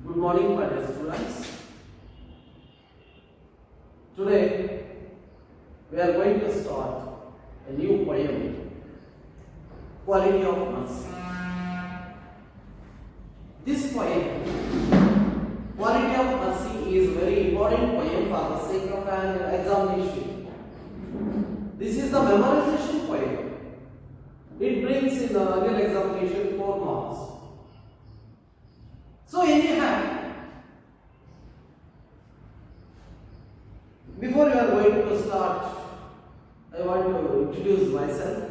Good morning, my dear students. Today we are going to start a new poem, Quality of Mercy. This poem, Quality of Mercy, is a very important poem for the sake of an examination. This is the memorization poem. It brings in the annual examination 4 marks. So anyhow, before you are going to start, I want to introduce myself.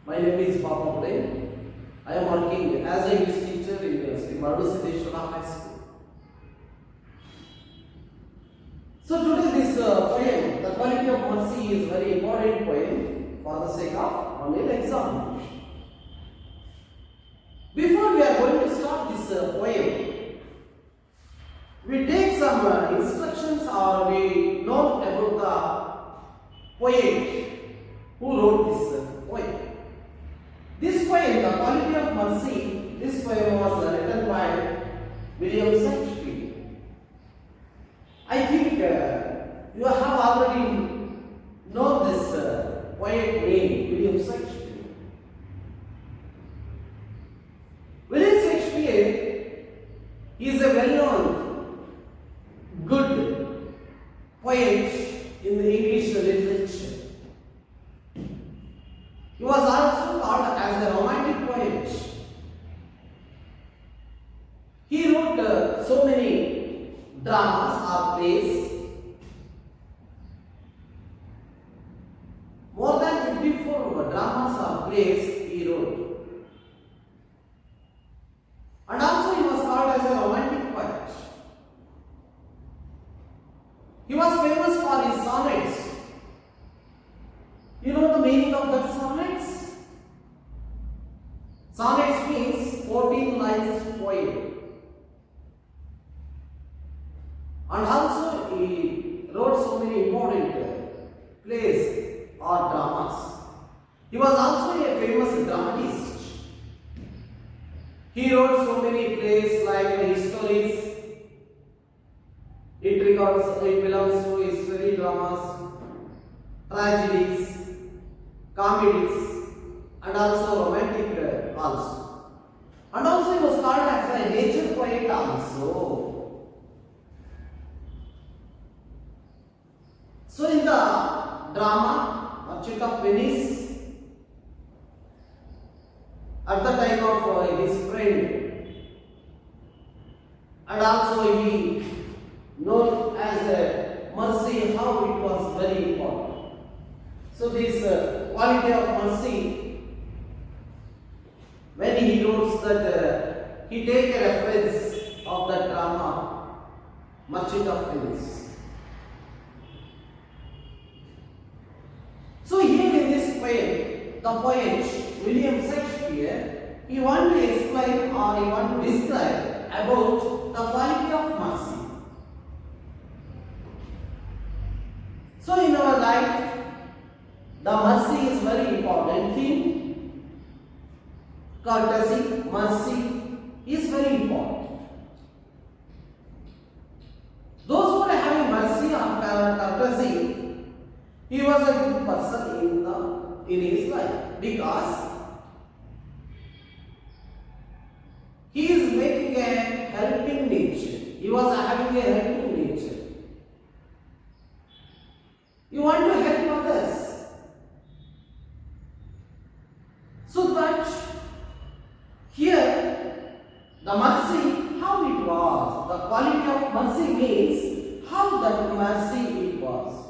My name is Papa Pune. I am working as a English teacher in Sri Madhusideshwara High School. So today this poem, The Quality of Mercy, is a very important poem for the sake of annual examination. Before we are going to start this poem, we take some instructions or we know about the poet who wrote this poem. This poem, The Quality of Mercy, this poem was written by William Shakespeare. I think you have already known this poet named William Shakespeare. William Shakespeare is a well-known, good poet in the English literature. He was also called as a romantic poet. He wrote so many dramas or plays. More than 54 dramas or plays he wrote. And also he was called as a romantic poet. He was famous for his sonnets. You know the meaning of that sonnets? Sonnets means 14 lines poem. And also he wrote so many important plays or dramas. He was also a famous dramatist. He wrote so many plays like histories. It belongs to history dramas, tragedies, comedies, and also romantic also. And also he was called as a nature poet also. So in the drama Merchant of Venice, at the time of his friend, and also he known as mercy, how it was very important. So this quality of mercy, when he notes that he take a reference of the drama Merchant of Venice. So here in this poem, the poet William Shakespeare, he want to explain or he want to describe about the quality of mercy. So in our life, the mercy is very important thing. Courtesy, mercy is very important. Those who are having mercy or courtesy, he was a good person in his life, because he is making a helping nature. He was having a helping nature. You want to help others. So that here the mercy, how it was, the quality of mercy means how that mercy it was.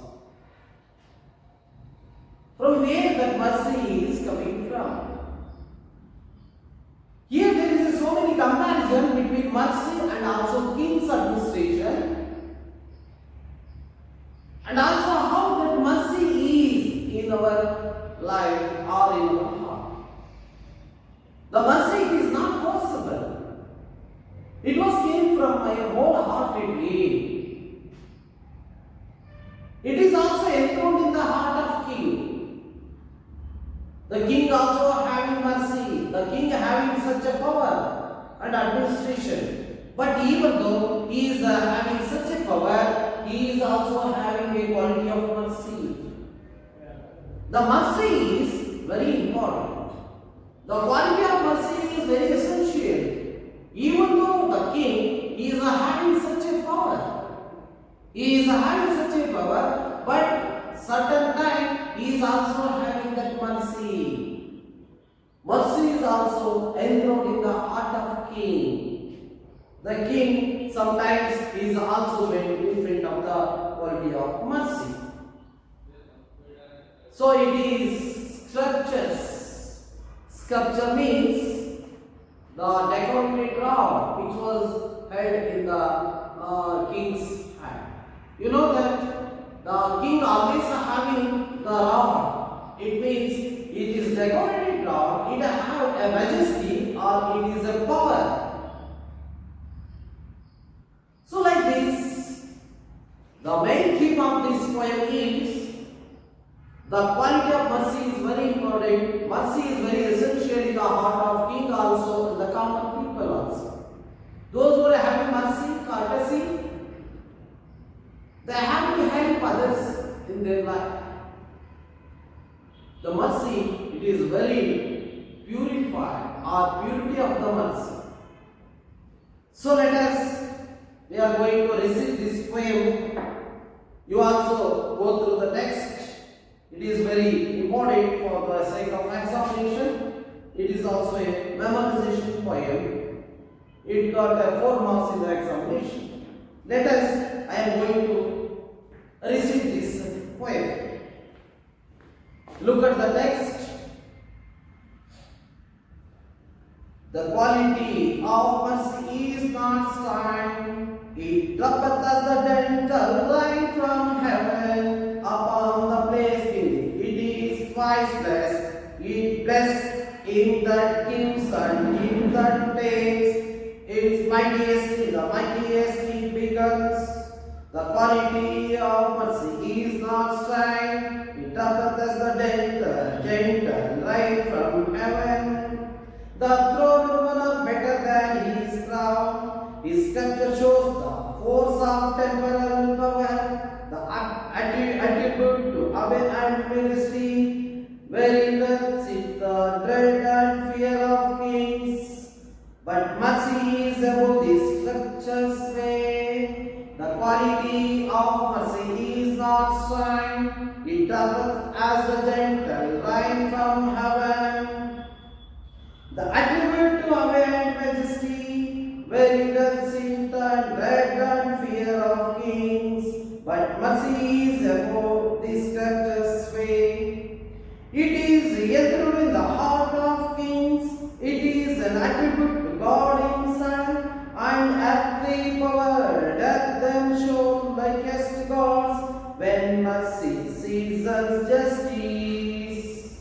From where that mercy is coming from. Here there is so many comparison between mercy and also king's administration, and also how that mercy is in our life or in our heart. The mercy is not possible. It was came from my wholeheartedly. It is also enthroned in the heart of king. The king also having mercy, the king having such a power and administration. But even though he is also having a quality of mercy. The mercy is very important. The quality of mercy is very essential. Even though the king is having such a power, he is having such a power, but certain time he is also having that mercy. Mercy is also enthroned in the heart of king. The king sometimes is also in front of the quality of mercy. So it is scriptures. Scripture means the decorated rod which was held in the king's hand. You know that the king always having the rod. It means it is decorated rod. It have a majesty or it is a power. So like this, the main theme of this poem is the quality of mercy is very important. Mercy is very essential in the heart of king also and the common people also. Those who are having mercy, courtesy, they have to help others in their life. The mercy, it is very purified or purity of the mercy. So let us, we are going to receive this poem. You also go through the text. It is very important for the sake of examination. It is also a memorization poem. It got 4 marks in the examination. Let us, I am going to receive this poem. Look at the text. The quality of mercy is not kind. It droppeth as the gentle light from heaven upon the place beneath. It is twice blessed. It blessed him that gives and him that takes. Its mightiest in the mightiest it becomes. The quality of mercy is not kind. It droppeth as the gentle light from heaven. The throne are better than his crown. His sculpture shows the force of temporal power, the attribute to awe and majesty, wherein doth sit the dread and fear of kings. But mercy is above this sculpture's way. The quality of mercy is not swine. It droppeth as the gentle rain from heaven. The attribute to awe and majesty, wherein doth sit the dread and fear of kings. But mercy is above this sculpture's way. It is enthroned in the heart of kings. It is an attribute to God himself, and earthly power doth them show likest gods, when mercy seasons justice.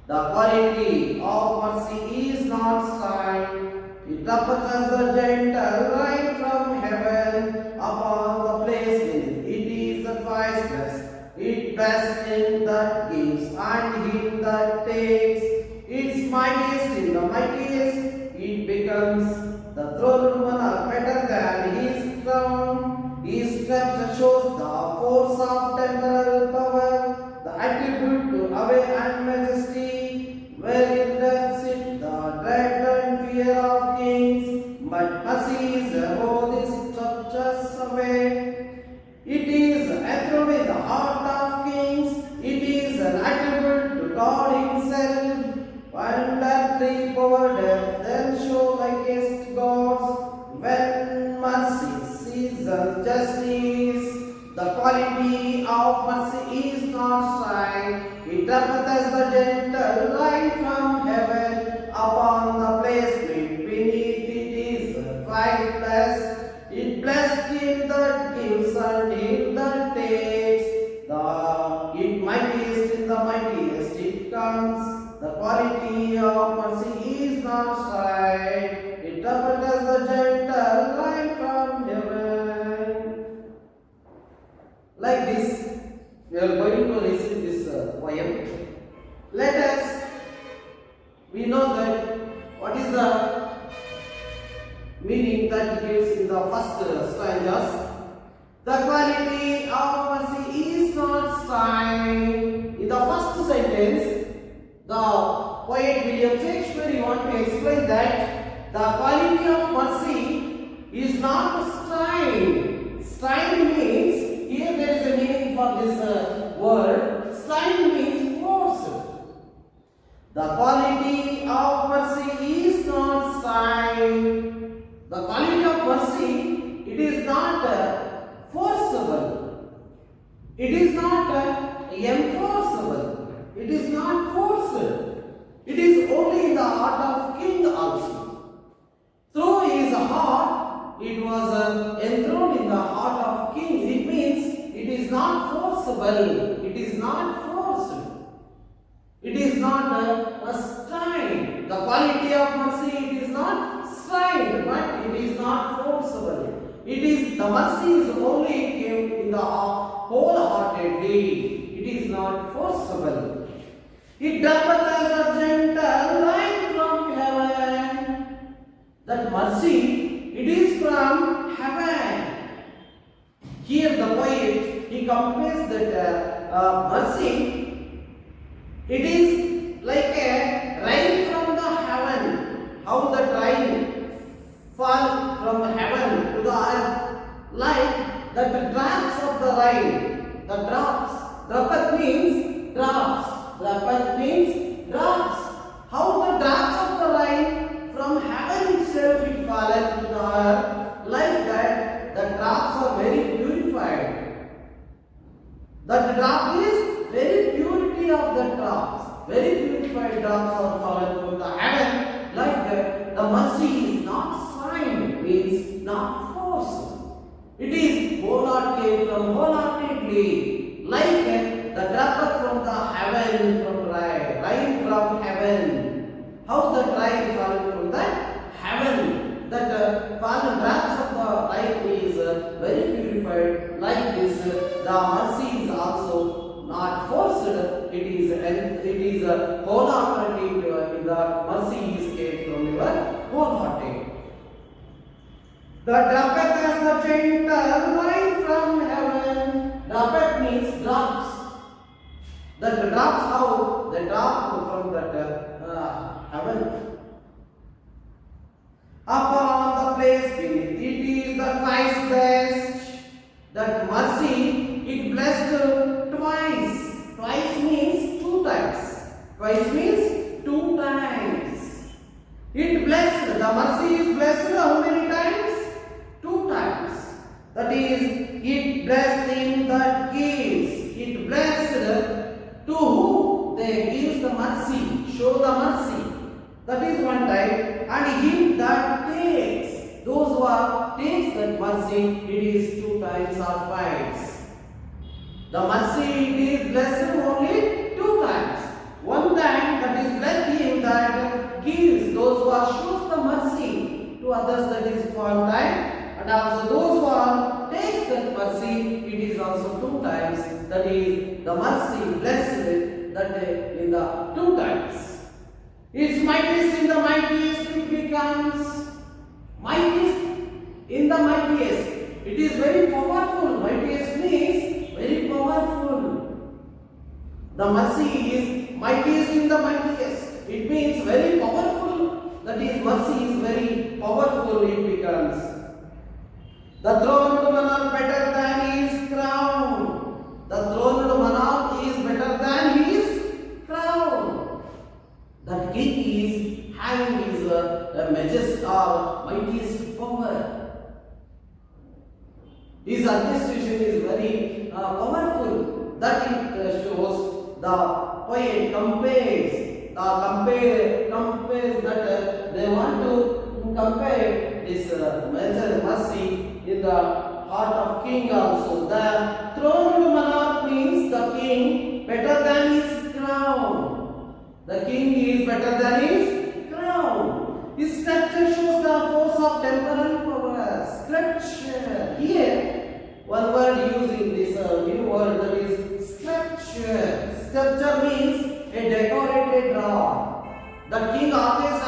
The quality of mercy is not kind. It droppeth as the gentle rain from heaven upon the place beneath. It is the twice blessed. It blessed him that gives and him that takes. Its mightiest in the mightiest it becomes. The throne room are better than his crown. His sculpture shows the force of temporal power, the attribute to awe and majesty, wherein doth sit the dread and fear of kings. But mercy is above this sculpture's away. It is enthroned in the heart of kings. It is an attribute to God himself, and earthly power doth them show likest gods, when mercy seasons justice. The quality of mercy is not right. It droppeth as the gentle light from heaven upon the place beneath. It is twice blessed. It blessed him that gives and him that takes. It mightiest in the mightiest it comes. The quality of mercy is not right. It droppeth as the gentle light from heaven. Like this, we are going to receive this poem. Let us, we know that what is the meaning that gives in the first stanzas. The quality of mercy is not strained. In the first sentence, the poet William Shakespeare want to explain that the quality of mercy is not strained. Strained means, here there is a meaning for this word. Strained means forced. The quality of mercy is not strained. The quality of mercy, it is not forcible. It is not enforceable. It is not forced. It is only in the heart of king also. Through his heart, it was enthroned in the heart of king. It means it is not forcible. It is not forced. It is not a strain. The quality of mercy, it is not strained, but it is not forcible. It is, the mercy is only came in the wholeheartedly. It is not forcible. It droppeth as a gentle light from heaven. That mercy, it is from heaven. Here the poet, he compares that mercy, it is like a rain from the heaven. How the rain fall from heaven to the earth, like that the drops of the rain, the drops. Dropat means drops. Dropat means drops. How the drops of the rain from heaven itself it fallen to the earth, like that the drops are very purified. That drop is very purity of the drops. Very purified drops are fallen from the heaven, like that the mercy is not signed, means not forced. It is wholehearted from wholeheartedly, like the drop from the heaven, from rain from heaven. How the rain fallen from that heaven, that fallen drops of the rain is very purified, like this. The mercy is also not forced. It is wholehearted. The mercy is came from your wholehearted. The droppeth as the gentle light from heaven. Droppeth means drops. The drops, how the drop from that heaven upon the place beneath. It is the twice blessed. That mercy, it blessed twice. Twice means two times. Twice means two times. It blessed. The mercy is blessed how many times? Two times. That is, it blessed him that gives. It blessed to whom they gives the mercy, show the mercy. That is one time. And him that takes, those who are takes that mercy, it is two times or twice. The mercy it is blessed only two times. One time that is blessed him that gives, those who are shows the mercy to others, that is one time. And also those who are takes that mercy, it is also two times. That is the mercy blessed that in the two times. Its mightiest in the mightiest it becomes. Mightiest in the mightiest. It is very powerful. Mightiest means very powerful. The mercy is mightiest in the mightiest. It means very powerful. That is, mercy is very powerful. It becomes. The throned monarch better than his crown. The throned monarch is better than his crown. That king is having his majesty or mightiest power. His administration is very powerful. That it shows the poet compares. Compares that they want to compare this mercy in the heart of king also. The throned monarch means the king better than his crown. The king is better than his crown. His structure shows the force of temporal power. Structure. Here, one word using this new word, that is structure. Structure means a decorated rod. The king always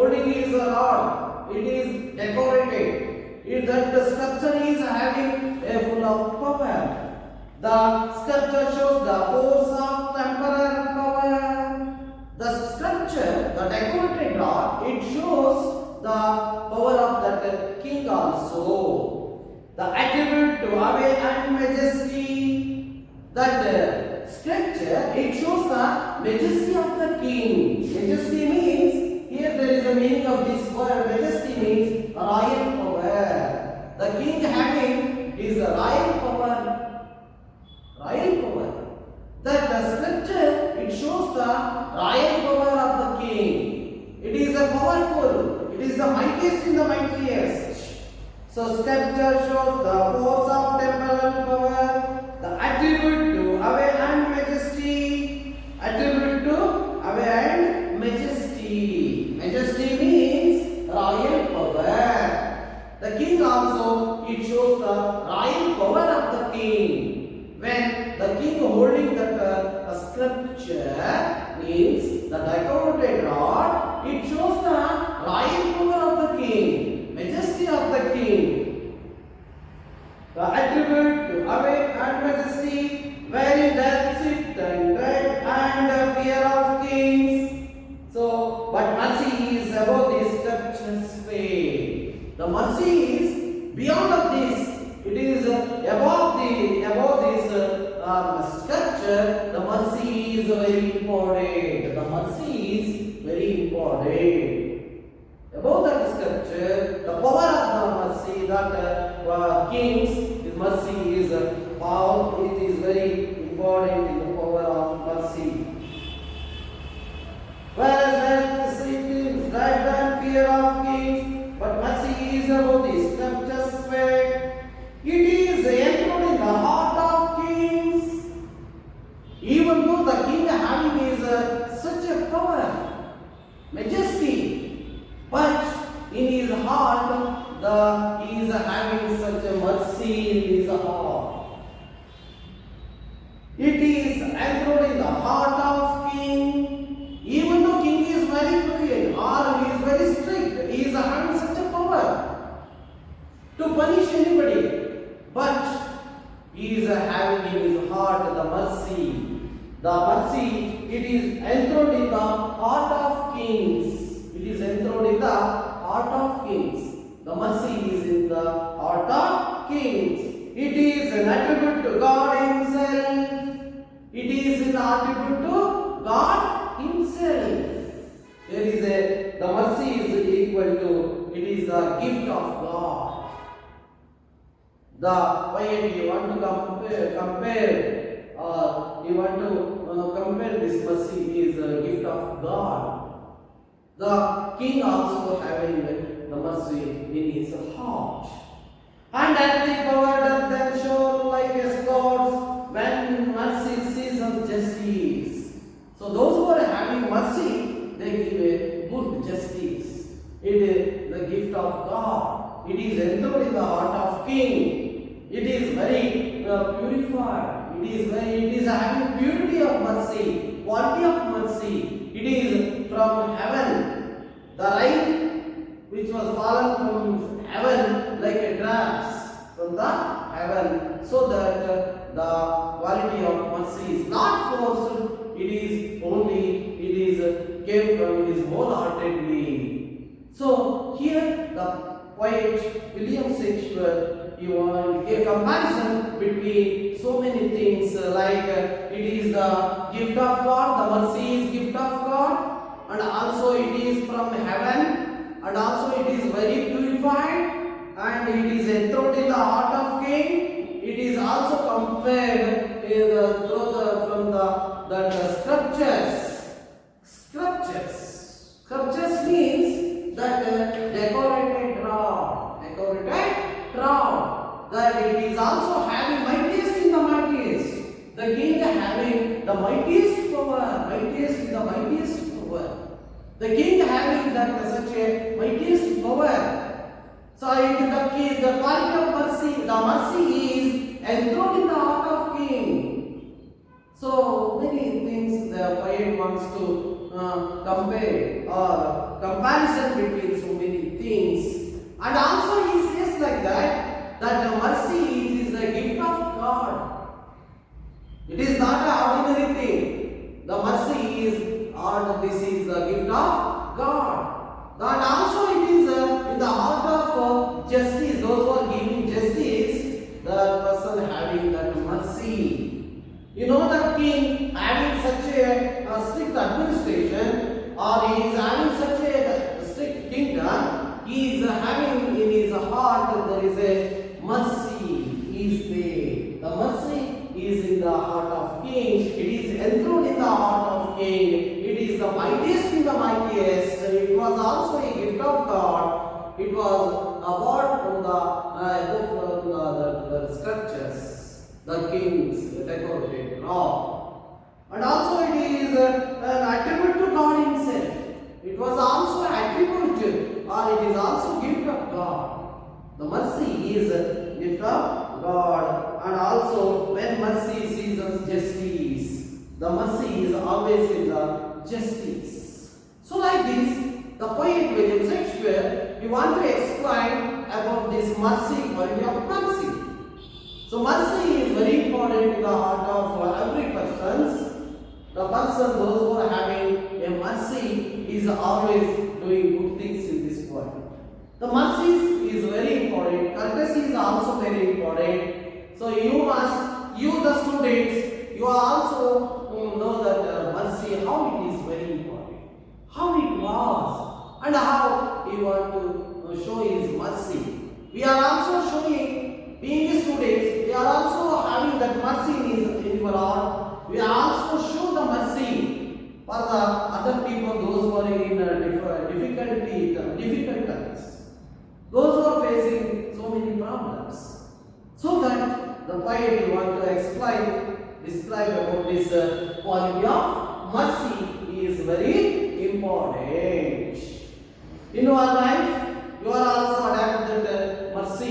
holding his rod. It is decorated. If that the structure is having a full The sculpture shows the force of temporal power. The sculpture, the decorated rod, it shows the power of that king also. The attribute to awe and majesty. That sculpture, it shows the majesty of the king. Majesty means, here there is a meaning of this word. Majesty means royal power. The king having is a royal power. Royal power. That the sculpture, it shows the royal power of the king. It is a powerful. It is the mightiest in the mightiest. So sculpture shows the force of temporal power, the attribute to awe and majesty. Attribute to awe and majesty. Majesty means royal power. The king also, it shows the royal power of the king. When the king holding that sculpture means the decorated rod, it shows the royal power of the king, majesty of the king. The attribute to awe and majesty, wherein death sit and dread and fear of kings. So, but mercy is above this sculpture's fate. The mercy is beyond of this. It is above this sculpture. The mercy is very important. The mercy is very important. Above that sculpture, the power of the mercy, that kings, his mercy is power. It is very important in the power of mercy. Whereas that is right and fear of kings, but mercy is above the sculpture's fate. It is enthroned in the heart of kings. Even though the king having is such a power, majesty, but in his heart, he is having such a mercy in his heart. It is enthroned in the heart of king. Even though king is very cruel or he is very strict, he is having such a power to punish anybody. But he is having in his heart the mercy. The mercy, it is enthroned in the heart of kings. It is enthroned in the heart of kings. The mercy is in the heart of kings. It is an attribute to God himself. It is an attribute to God himself. There is the mercy is equal to, it is the gift of God. The poet, you want to compare or you want to compare this mercy is a gift of God. The king also having the mercy in his heart. And at the power doth then show like a sword when mercy seasons justice. So those who are having mercy, they give a good justice. It is the gift of God. It is enthroned in the heart of king. It is very purified. It is having purity of mercy, quality of mercy. It is from heaven. The rain which was fallen from heaven like a drops from the heaven, so that the quality of mercy is not forced. It is came from his wholeheartedly. So here the poet William Shakespeare, you want a comparison between so many things like it is the gift of God, the mercy is gift of God, and also it is from heaven, and also it is very purified, and it is enthroned in the heart of king. It is also compared from the scriptures. Scriptures means that decorated rod. That it is also having mightiest in the mightiest. The king having the mightiest power, mightiest in the mightiest power. The king having that such a mightiest power. So the quality of mercy, the mercy is enthroned in the heart of king. So many things the poet wants to compare or comparison between so many things. And also he says like that the mercy is a gift of God. It is not an ordinary thing. The mercy is, or this is the gift of God. And also it is in the heart of justice. Those who are giving justice, the person having that mercy. You know the king having such a strict administration, or he is having such a strict kingdom, he is having in his heart there is a mercy. He is there. The mercy is in the heart of king. It is enthroned in the heart of king. It is the mightiest in the mightiest. It was also a gift of God. It was apart from the structures, the kings decorated rock. And also it is an attribute to God himself. It was also attribute, or it is also gift of God. The mercy is a gift of God. And also when mercy sees us justice, the mercy is always in the justice. So like this, the poet William Shakespeare, he want to explain about this mercy, quality of mercy. So mercy is very important in the heart of every person. The person, those who are having a mercy, is always doing good things in this world. The mercy is very important. Courtesy is also very important. So you the students, you also know that mercy, how it is very important, how it was, and how he want to show his mercy. We are also showing, being students, we are also having that mercy in our heart. We are also show the mercy for the other people, those who are in difficult times, those who are facing so many problems. So that the poet want to describe about this quality of mercy is very important. In your life, you are also adapted that mercy.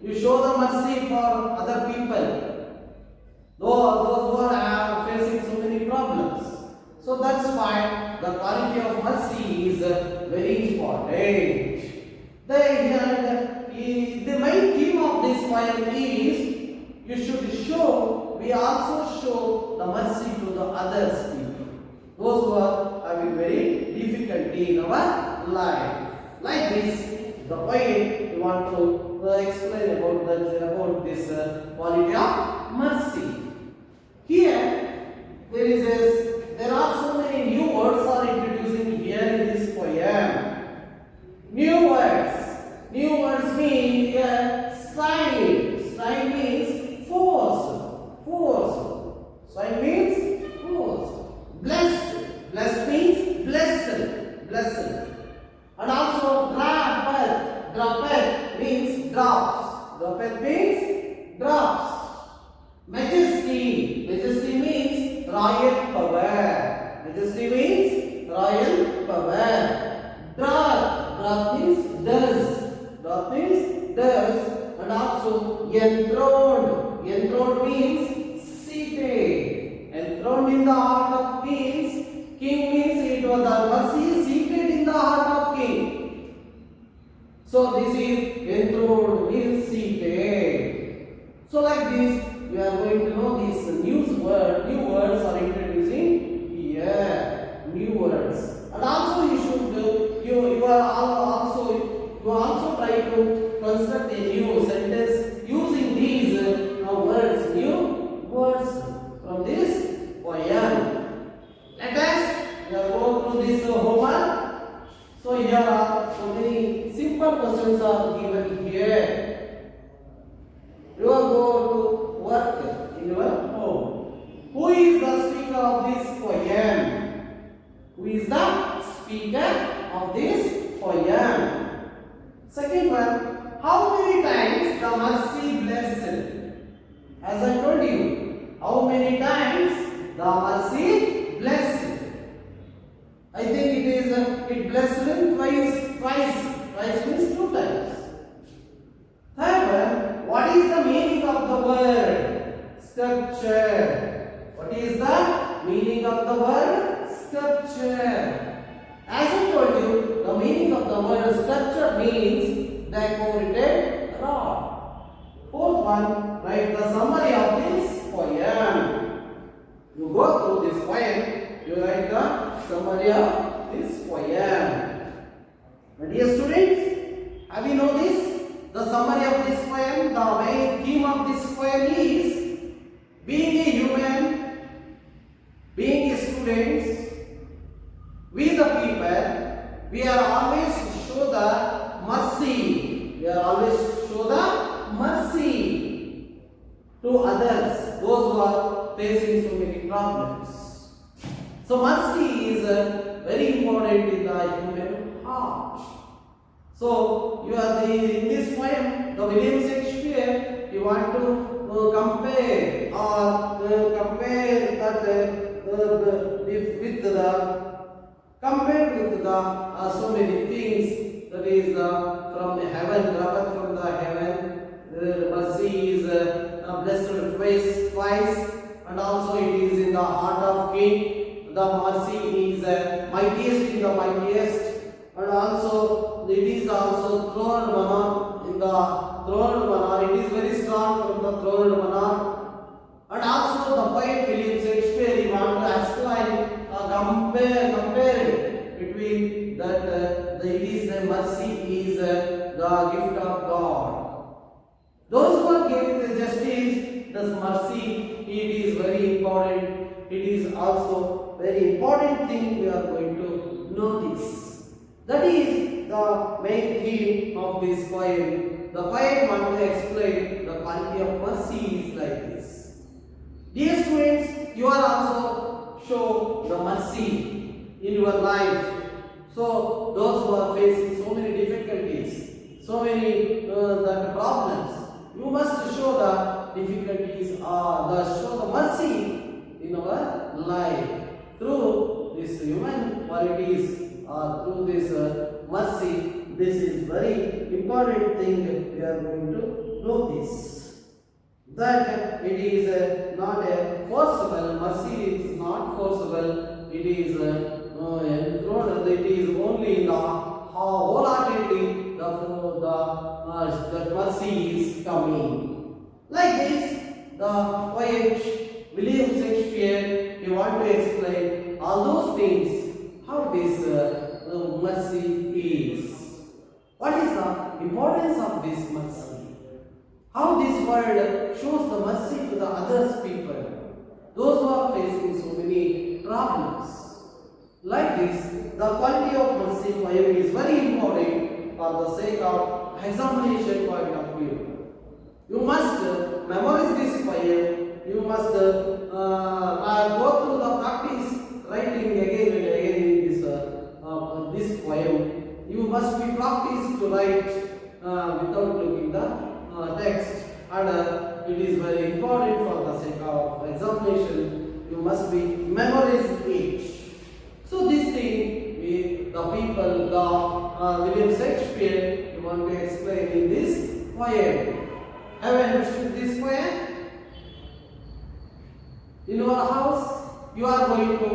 You show the mercy for other people, those who are facing so many problems. So that's why the quality of mercy is very important. The main theme of this poem is we also show the mercy to the others people, those who are having very difficulty in our life. Like this, the poet want to explain about this quality of mercy. Here, there are so many new words are introducing here in this poem. New words. New words mean here stride. Stride means force. Force. Stride means force. Blessed. Blessed means blessed. Blessed. And also drop. Drop means drops. Drop means drops. Majesty. Majesty means royal power. Majesty means royal power. Drop means does. Drop means does. And also enthroned. Enthroned means seated. Enthroned in the heart of means king means it was the mercy seated in the heart of king. So this is enthroned means seated. So like this, we are going to know these new words are introducing here. New words. And also you also try to construct a new sentence using these words, new words from this poem. Let us go through this homework. So here are so many simple questions are given here. You will go to work in your home. Who is the speaker of this poem? Who is the speaker of this poem? Second one, how many times the mercy blessed? As I told you, how many times the mercy blessed? I think it blessed him twice. Twice means 2 times. Third one, what is the meaning of the word scripture? What is the meaning of the word scripture? As I told you, the meaning of the word scripture means decorated rod. Fourth one, write the summary of this poem. You go through this poem, you write the summary of this poem. My dear students, have you know this? The summary of this poem, the main theme of this poem is being a human, being a students, we the people, we are always show the mercy. We are always show the mercy to others, those who are facing so many problems. So mercy is very important in the human heart. So you are in this poem, the William Shakespeare, you want to compare or compare that with the compared with the so many things, that is from the heaven, rather from the heaven, mercy is blessed twice, and also it is in the heart of king. The mercy is mightiest in the mightiest, and also it is also throned monarch in the throned monarch. It is very strong from the throned monarch. And also the poet William Shakespeare, he want to explain, compare between that it is the mercy is the gift of God. Those who are giving the justice, this mercy, it is very important. It is also very important thing we are going to know this. That is the main theme of this poem. The poet want to explain the quality of mercy is like this. Dear students, you are also show the mercy in your life. So those who are facing so many difficulties, so many the problems, you must show the difficulties or show the mercy in our life through these human qualities or through this mercy. This is very important thing we are going to know this. That it is not a forcible, mercy is not forcible, it is enthroned, it is only in the wholeheartedly the mercy is coming. Like this, the poet William Shakespeare, he want to explain all those things, how this mercy is. What is the importance of this mercy? How this world shows the mercy to the others people, those who are facing so many problems. Like this, the quality of mercy poem is very important for the sake of examination point of view. You must memorize this poem. You must go through the practice writing again and again in this poem. You must be practiced to write without looking the text, and it is very important for the sake of examination. You must be memorize it. So this thing, the people, the William Shakespeare, you want to explain in this poem. Have you understood this poem? In your house, you are going to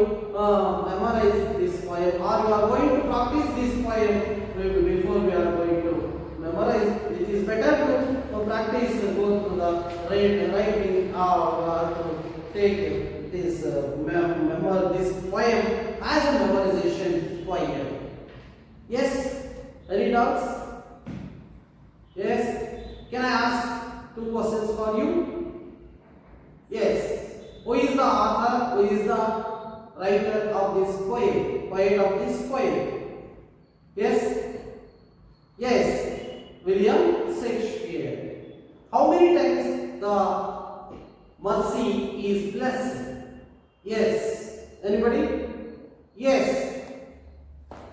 memorize this poem, or you are going to practice this poem before we are going to memorize. It is better to practice go through the writing or to take this this poem as a memorization poem. Yes? Any doubts? Yes? Can I ask two questions for you? Yes. Who is the author? Who is the writer of this poem? Poet of this poem? Yes? Yes. William Shakespeare. How many times the mercy is blessed? Yes. Anybody? Yes.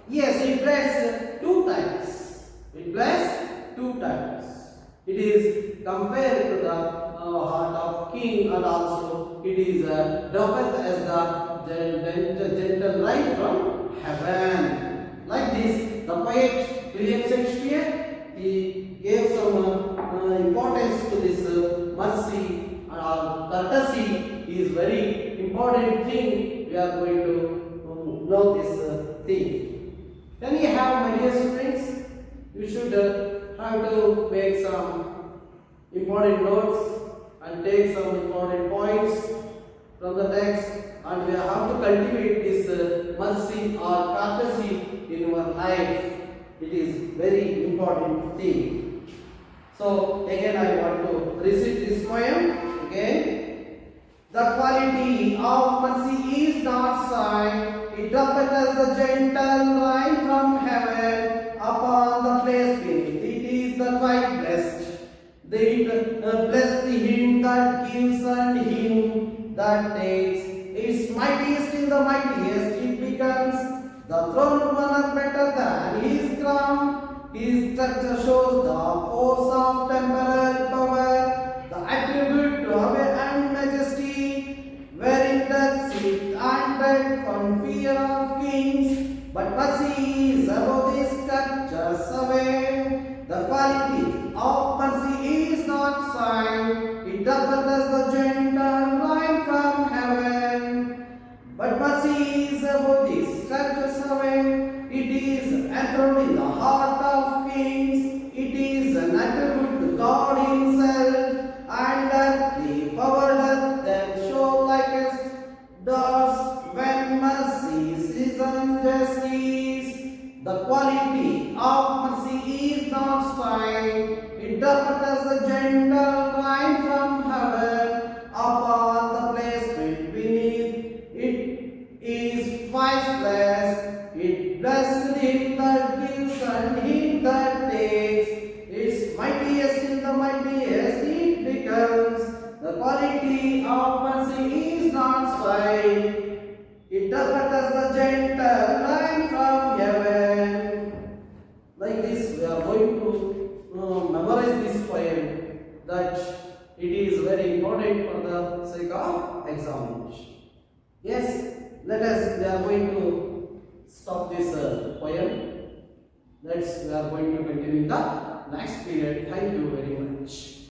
Yes, it blessed 2 times. It blessed 2 times. It is compared to the heart of king, and also it is dropped as the gentle light from heaven. Like this, the poet William Shakespeare, he gave some importance to this mercy or courtesy is very important thing. We are going to know this thing. Then you have, my dear students, you should have to make some important notes and take some important points from the text, and we have to cultivate this mercy or courtesy in our life. It is very important thing. So again I want to recite this poem again. The quality of mercy is not sight, it trumpets the gentle rain from heaven upon the place beneath. It is the quite blessed. Bless the him that gives and him that takes. It's mightiest in the mightiest, it becomes the throne one better than his crown. His structure shows the force of temporal power, the attribute to power and majesty, wherein that sit and bed from fear of kings. But mercy is above these structures away. The quality of mercy is not sight, it upholds the gentle rain from heaven. But mercy is above these structures away. It is enthroned in the heart of kings. It is an attribute to God Himself, and that the power that them show likest does when mercy is justice. The quality of mercy is not sight, it doth the gentle rain from heaven upon the place beneath. It is priceless, it blessed him that gives and him that takes. It's mightiest in the mightiest it becomes. The quality of mercy is not sight, it doth the gentle rain from heaven. Like this, we are going to memorize this poem, that it is very important for the sake of examination. Yes, we are going to stop this poem. We are going to continue in the next period. Thank you very much.